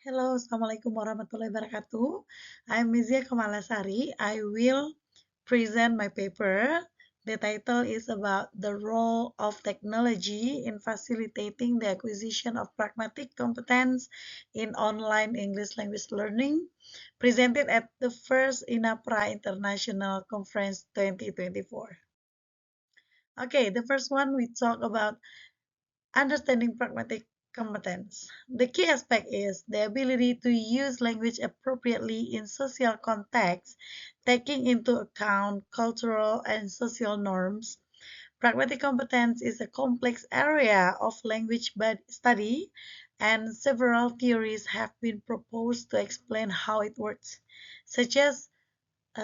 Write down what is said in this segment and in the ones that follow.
Hello, Assalamualaikum warahmatullahi wabarakatuh. I'm Mizia Kamalasari. I will present my paper. The title is about the role of technology in facilitating the acquisition of pragmatic competence in online English language learning, presented at the First INA-PRA International Conference 2024. Okay, the first one we talk about understanding pragmatic competence. The key aspect is the ability to use language appropriately in social contexts, taking into account cultural and social norms. Pragmatic competence is a complex area of language study, and several theories have been proposed to explain how it works, such as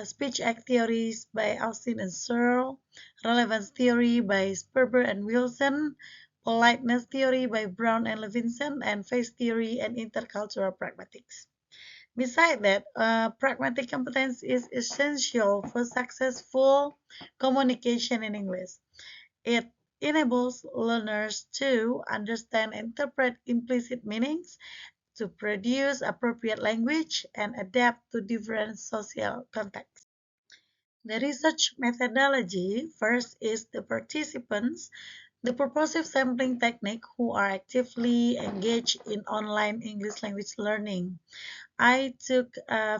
speech act theories by Austin and Searle, relevance theory by Sperber and Wilson, politeness theory by Brown and Levinson, and face theory and intercultural pragmatics. Besides that, pragmatic competence is essential for successful communication in English. It enables learners to understand and interpret implicit meanings, to produce appropriate language, and adapt to different social contexts. The research methodology first is the participants, the purposive sampling technique who are actively engaged in online English language learning. I took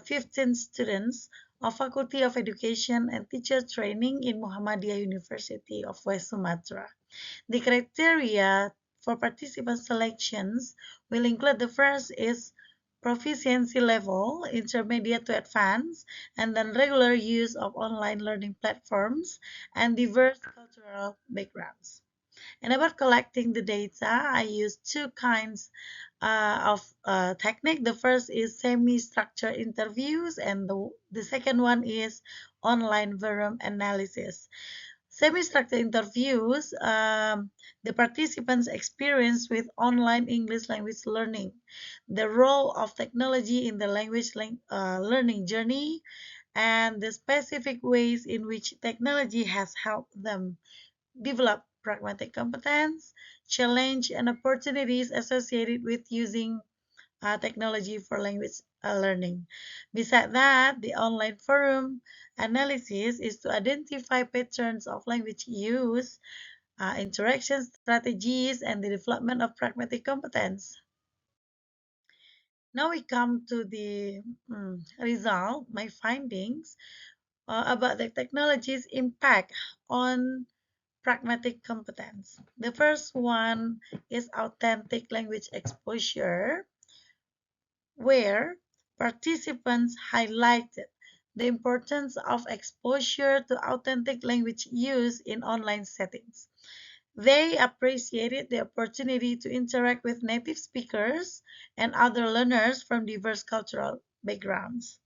15 students of Faculty of Education and Teacher Training in Muhammadiyah University of West Sumatra. The criteria for participant selections will include the first is proficiency level, intermediate to advanced, and then regular use of online learning platforms and diverse cultural backgrounds. And about collecting the data, I use two kinds of technique. The first is semi-structured interviews, and the second one is online forum analysis. Semi-structured interviews, the participants' experience with online English language learning, the role of technology in the learning journey, and the specific ways in which technology has helped them develop pragmatic competence, challenge, and opportunities associated with using technology for language learning. Besides that, the online forum analysis is to identify patterns of language use, interaction strategies, and the development of pragmatic competence. Now we come to the result, my findings about the technology's impact on pragmatic competence. The first one is authentic language exposure, where participants highlighted the importance of exposure to authentic language use in online settings. They appreciated the opportunity to interact with native speakers and other learners from diverse cultural backgrounds.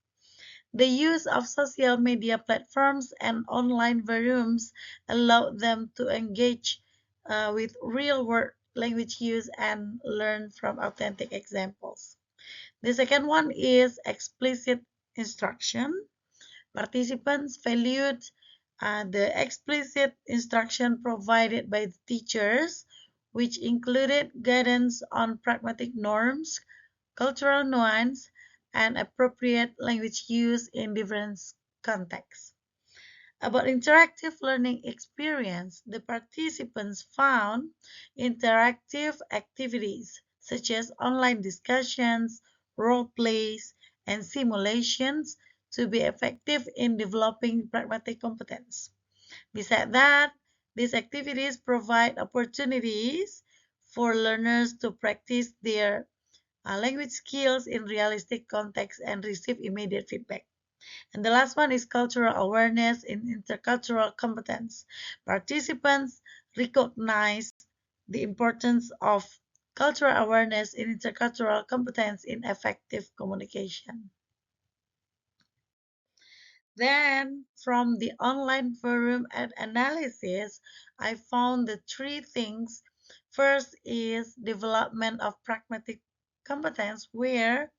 The use of social media platforms and online forums allowed them to engage with real-world language use and learn from authentic examples. The second one is explicit instruction. Participants valued the explicit instruction provided by the teachers, which included guidance on pragmatic norms, cultural nuance, and appropriate language use in different contexts. About interactive learning experience, the participants found interactive activities such as online discussions, role plays, and simulations to be effective in developing pragmatic competence. Besides that, these activities provide opportunities for learners to practice their language skills in realistic context and receive immediate feedback. And the last one is cultural awareness in intercultural competence. Participants recognize the importance of cultural awareness in intercultural competence in effective communication. Then, from the online forum and analysis, I found the three things. First is development of pragmatic competence, where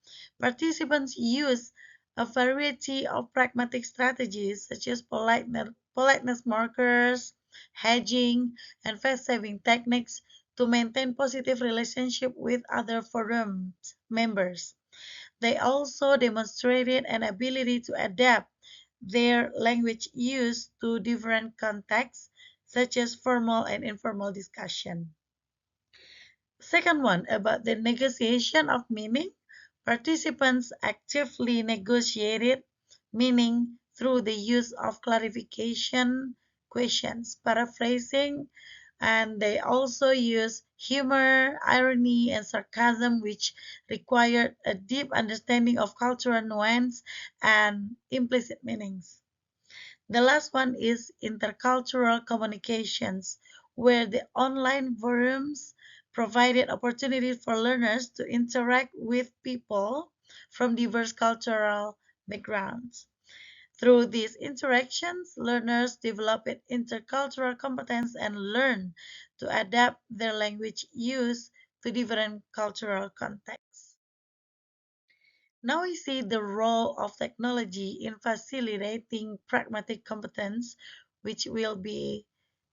participants use a variety of pragmatic strategies such as politeness markers, hedging, and face-saving techniques to maintain positive relationship with other forum members. They also demonstrated an ability to adapt their language use to different contexts, such as formal and informal discussion. Second one, about the negotiation of meaning. Participants actively negotiated meaning through the use of clarification questions, paraphrasing, and they also use humor, irony, and sarcasm, which required a deep understanding of cultural nuance and implicit meanings. The last one is intercultural communications, where the online forums provided opportunities for learners to interact with people from diverse cultural backgrounds. Through these interactions, learners develop intercultural competence and learn to adapt their language use to different cultural contexts. Now we see the role of technology in facilitating pragmatic competence, which will be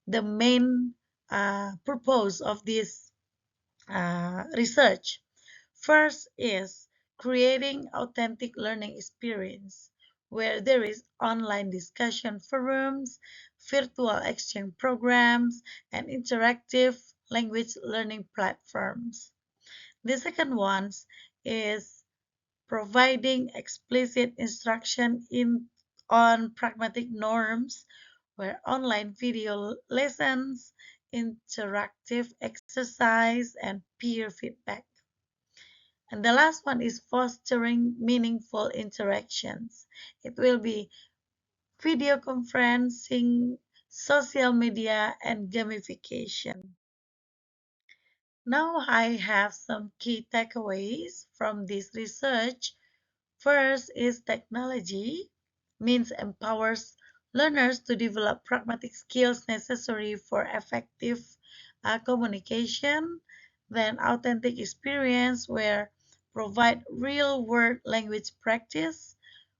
the main purpose of this research. First is creating authentic learning experience, where there is online discussion forums, virtual exchange programs, and interactive language learning platforms. The second one is providing explicit instruction on pragmatic norms, where online video lessons, interactive exercise, and peer feedback. And the last one is fostering meaningful interactions. It will be video conferencing, social media, and gamification. Now I have some key takeaways from this research. First is technology means empowers learners to develop pragmatic skills necessary for effective communication. Then authentic experience where provide real world language practice,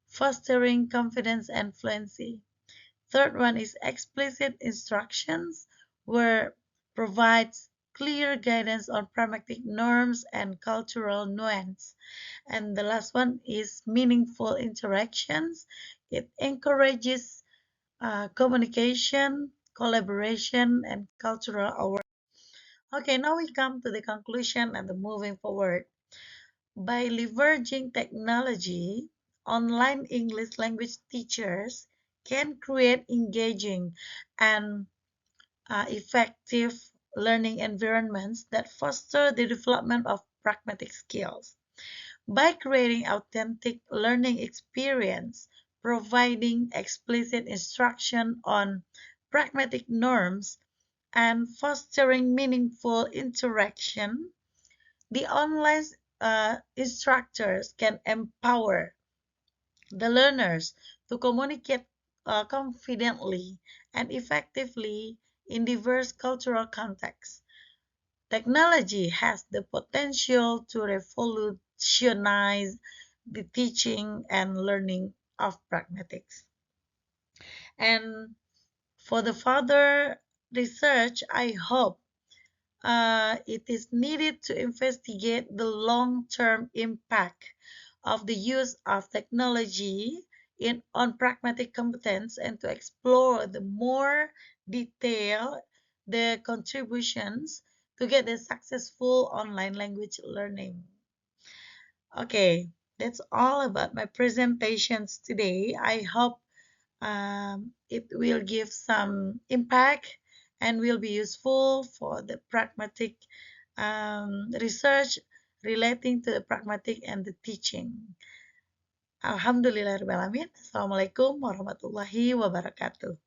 fostering confidence and fluency. Third one is explicit instructions where provides clear guidance on pragmatic norms and cultural nuance. And the last one is meaningful interactions. It encourages communication, collaboration, and cultural awareness. Okay, now we come to the conclusion and the moving forward. By leveraging technology, online English language teachers can create engaging and effective learning environments that foster the development of pragmatic skills. By creating authentic learning experience, providing explicit instruction on pragmatic norms, and fostering meaningful interaction, the online instructors can empower the learners to communicate confidently and effectively in diverse cultural contexts. Technology has the potential to revolutionize the teaching and learning of pragmatics. And for the further research, I hope it is needed to investigate the long-term impact of the use of technology on pragmatic competence and to explore the more detail the contributions to get a successful online language learning. Okay, that's all about my presentations today. I hope it will give some impact and will be useful for the pragmatic research relating to the pragmatic and the teaching. Alhamdulillahirrahmanirrahim. Assalamualaikum warahmatullahi wabarakatuh.